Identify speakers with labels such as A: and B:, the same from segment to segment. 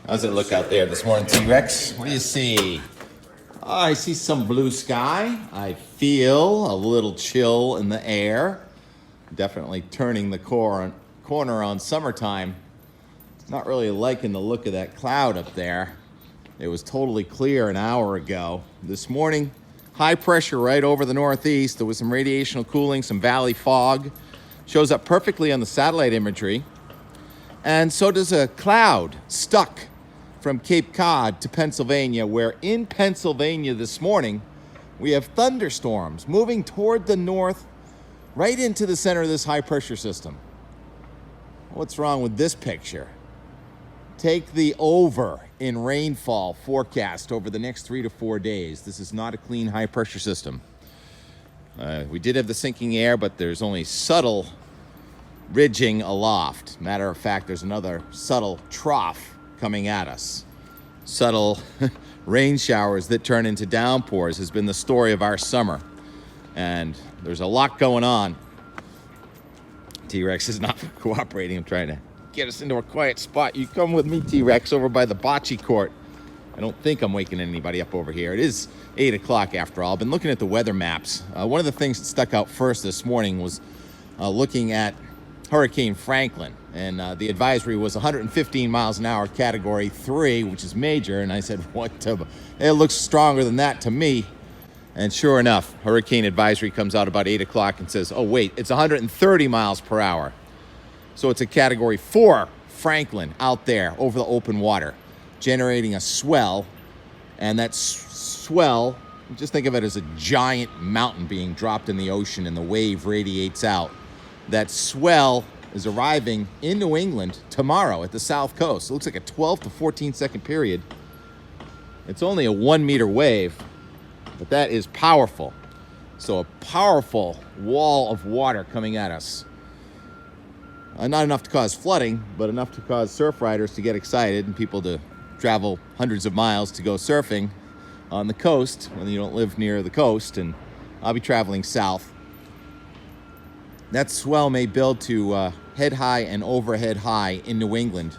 A: How's it look out there this morning, T-Rex? What do you see? Oh, I see some blue sky. I feel a little chill in the air. Definitely turning the corner on summertime. Not really liking the look of that cloud up there. It was totally clear an hour ago. This morning, high pressure right over the northeast. There was some radiational cooling, some valley fog. Shows up perfectly on the satellite imagery. And so does a cloud stuck from Cape Cod to Pennsylvania, where in Pennsylvania this morning, we have thunderstorms moving toward the north, right into the center of this high pressure system. What's wrong with this picture? Take the over in rainfall forecast over the next 3 to 4 days. This is not a clean high pressure system. We did have the sinking air, but there's only subtle ridging aloft. Matter of fact, there's another subtle trough coming at us. Subtle rain showers that turn into downpours has been the story of our summer. And there's a lot going on. T-Rex is not cooperating. I'm trying to get us into a quiet spot. You come with me, T-Rex, over by the bocce court. I don't think I'm waking anybody up over here. It is 8 o'clock after all. I've been looking at the weather maps. One of the things that stuck out first this morning was looking at Hurricane Franklin. And the advisory was 115 miles an hour, category 3, which is major. And I said, it looks stronger than that to me. And sure enough, hurricane advisory comes out about 8 o'clock and says, oh, wait, it's 130 miles per hour. So it's a category 4 Franklin out there over the open water, generating a swell. And that swell, just think of it as a giant mountain being dropped in the ocean and the wave radiates out. That swell is arriving in New England tomorrow at the South Coast. It looks like a 12 to 14 second period. It's only a 1 meter wave, but that is powerful. So a powerful wall of water coming at us. Not enough to cause flooding, but enough to cause surf riders to get excited and people to travel hundreds of miles to go surfing on the coast when you don't live near the coast. And I'll be traveling south. That swell may build to head high and overhead high in New England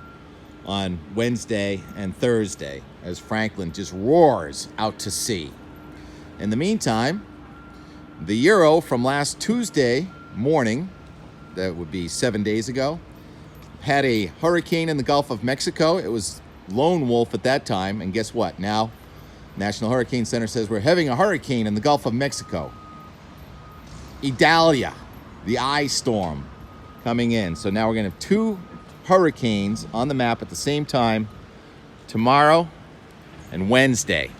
A: on Wednesday and Thursday as Franklin just roars out to sea. In the meantime, the Euro from last Tuesday morning, that would be 7 days ago, had a hurricane in the Gulf of Mexico. It was lone wolf at that time, and guess what? Now, National Hurricane Center says we're having a hurricane in the Gulf of Mexico. Idalia, the eye storm, coming in. So now we're going to have 2 hurricanes on the map at the same time tomorrow and Wednesday.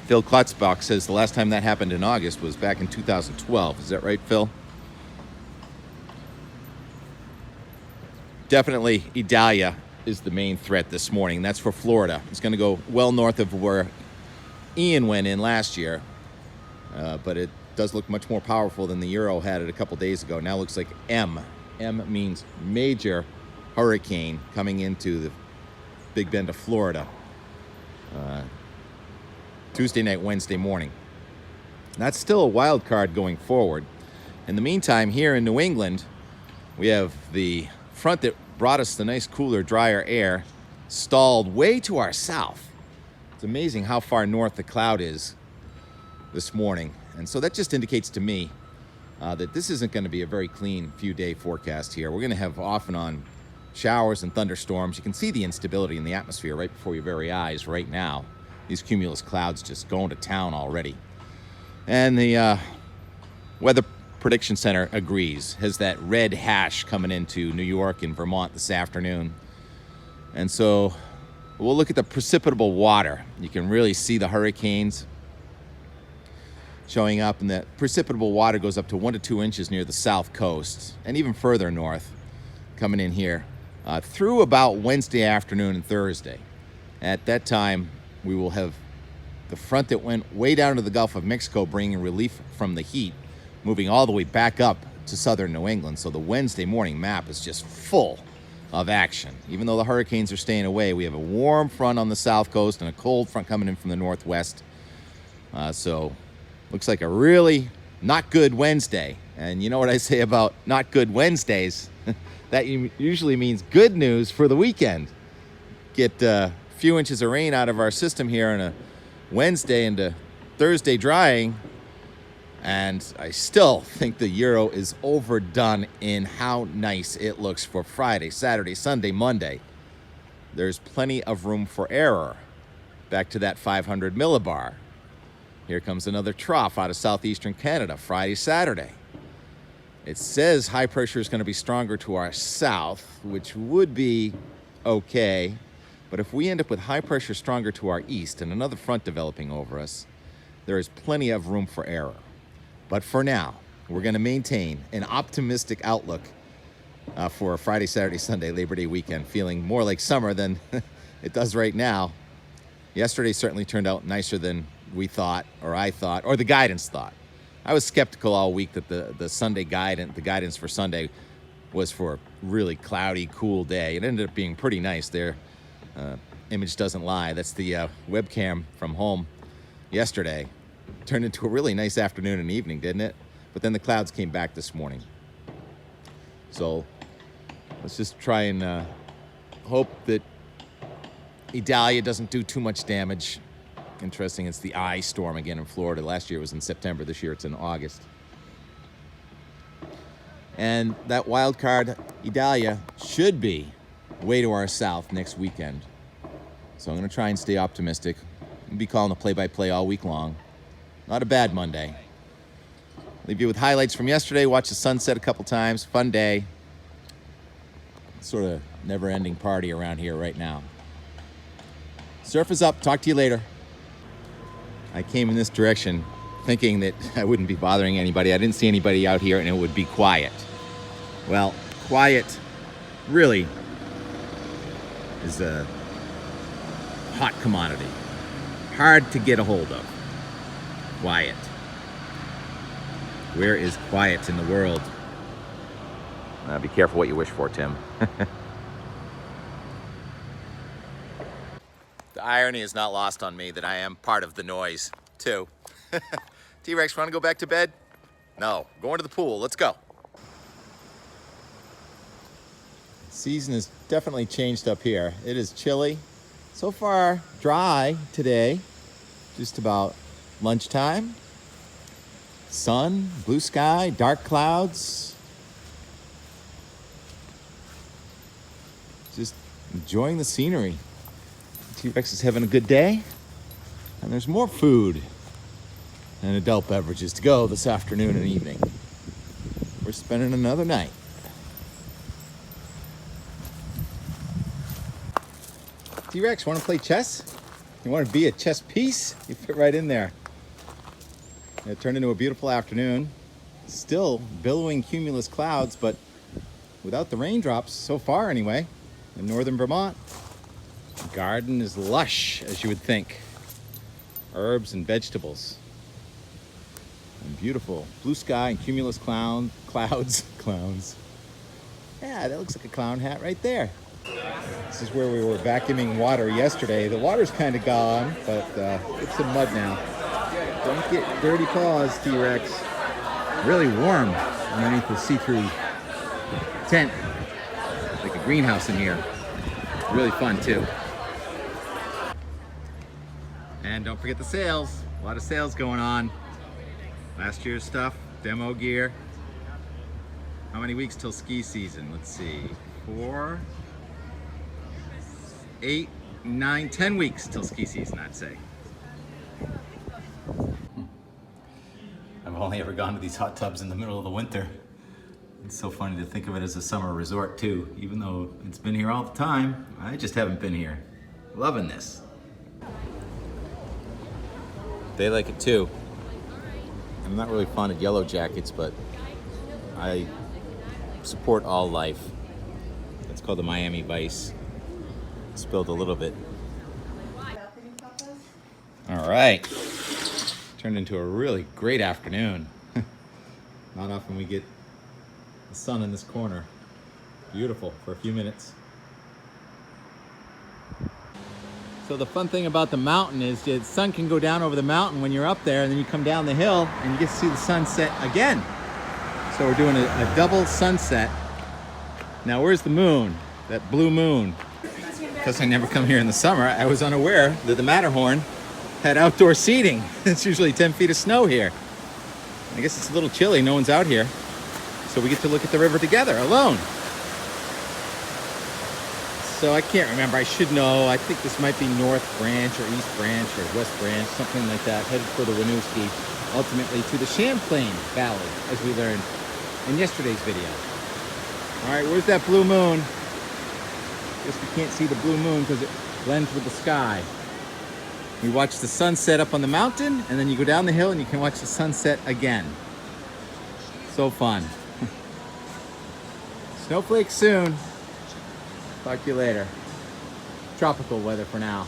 A: Phil Klutzbach says the last time that happened in August was back in 2012. Is that right, Phil? Definitely Idalia is the main threat this morning. That's for Florida. It's going to go well north of where Ian went in last year, but it does look much more powerful than the Euro had it a couple days ago. Now it looks like M. M means major hurricane coming into the Big Bend of Florida. Tuesday night, Wednesday morning. That's still a wild card going forward. In the meantime, here in New England, we have the front that brought us the nice, cooler, drier air stalled way to our south. It's amazing how far north the cloud is this morning. And so that just indicates to me that this isn't going to be a very clean few-day forecast here. We're going to have off and on showers and thunderstorms. You can see the instability in the atmosphere right before your very eyes right now. These cumulus clouds just going to town already. And the Weather Prediction Center agrees, has that red hash coming into New York and Vermont this afternoon. And so we'll look at the precipitable water. You can really see the hurricanes showing up, and that precipitable water goes up to 1 to 2 inches near the south coast and even further north coming in here through about Wednesday afternoon and Thursday. At that time, we will have the front that went way down to the Gulf of Mexico bringing relief from the heat, moving all the way back up to southern New England. So the Wednesday morning map is just full of action. Even though the hurricanes are staying away, we have a warm front on the south coast and a cold front coming in from the northwest. So looks like a really not good Wednesday. And you know what I say about not good Wednesdays? That usually means good news for the weekend. get a few inches of rain out of our system here on a Wednesday into Thursday drying. And I still think the Euro is overdone in how nice it looks for Friday, Saturday, Sunday, Monday. There's plenty of room for error. Back to that 500 millibar. Here comes another trough out of southeastern Canada, Friday, Saturday. It says high pressure is going to be stronger to our south, which would be okay. But if we end up with high pressure stronger to our east and another front developing over us, there is plenty of room for error. But for now, we're going to maintain an optimistic outlook for Friday, Saturday, Sunday, Labor Day weekend, feeling more like summer than it does right now. Yesterday certainly turned out nicer than we thought, or I thought, or the guidance thought. I was skeptical all week that the Sunday guidance, the guidance for Sunday was for a really cloudy, cool day. It ended up being pretty nice there. Image doesn't lie. That's the webcam from home yesterday. Turned into a really nice afternoon and evening, didn't it? But then the clouds came back this morning. So let's just try and hope that Idalia doesn't do too much damage. Interesting, it's the I storm again in Florida. Last year it was in September. This year it's in August. And that wild card, Idalia, should be way to our south next weekend. So I'm going to try and stay optimistic. I'll be calling the play-by-play all week long. Not a bad Monday. Leave you with highlights from yesterday. Watch the sunset a couple times. Fun day. Sort of never-ending party around here right now. Surf is up. Talk to you later. I came in this direction thinking that I wouldn't be bothering anybody. I didn't see anybody out here and it would be quiet. Well, quiet really is a hot commodity. Hard to get a hold of. Quiet. Where is quiet in the world? Be careful what you wish for, Tim. The irony is not lost on me that I am part of the noise, too. T-Rex, want to go back to bed? No, going to the pool. Let's go. Season has definitely changed up here. It is chilly. So far, dry today. Just about lunchtime. Sun, blue sky, dark clouds. Just enjoying the scenery. T-Rex is having a good day. And there's more food and adult beverages to go this afternoon and evening. We're spending another night. T-Rex, want to play chess? You want to be a chess piece? You fit right in there. It turned into a beautiful afternoon. Still billowing cumulus clouds, but without the raindrops, so far anyway, in northern Vermont. The garden is lush, as you would think. Herbs and vegetables. And beautiful blue sky and cumulus clouds. Yeah, that looks like a clown hat right there. This is where we were vacuuming water yesterday. The water's kind of gone, but it's some mud now. Don't get dirty paws, T-Rex. Really warm underneath the see-through tent. Like a greenhouse in here. Really fun, too. And don't forget the sales. A lot of sales going on. Last year's stuff, demo gear. How many weeks till ski season? Let's see. 4, 8, 9, 10 weeks till ski season, I'd say. I've only ever gone to these hot tubs in the middle of the winter. It's so funny to think of it as a summer resort too, even though it's been here all the time. I just haven't been here. Loving this. They like it too. I'm not really fond of yellow jackets, but I support all life. It's called the Miami Vice. Spilled a little bit. All right. Turned into a really great afternoon. Not often we get the sun in this corner. Beautiful for a few minutes. So the fun thing about the mountain is the sun can go down over the mountain when you're up there, and then you come down the hill and you get to see the sunset again. So we're doing a double sunset. Now where's the moon? That blue moon. because I never come here in the summer, I was unaware that the Matterhorn had outdoor seating. It's usually 10 feet of snow here. I guess it's a little chilly, no one's out here. So we get to look at the river together, alone. So I can't remember, I should know. I think this might be North Branch or East Branch or West Branch, something like that, headed for the Winooski, ultimately to the Champlain Valley, as we learned in yesterday's video. All right, where's that blue moon? Guess we can't see the blue moon because it blends with the sky. We watch the sunset up on the mountain, and then you go down the hill and you can watch the sunset again. So fun. Snowflakes soon. Talk to you later. Tropical weather for now.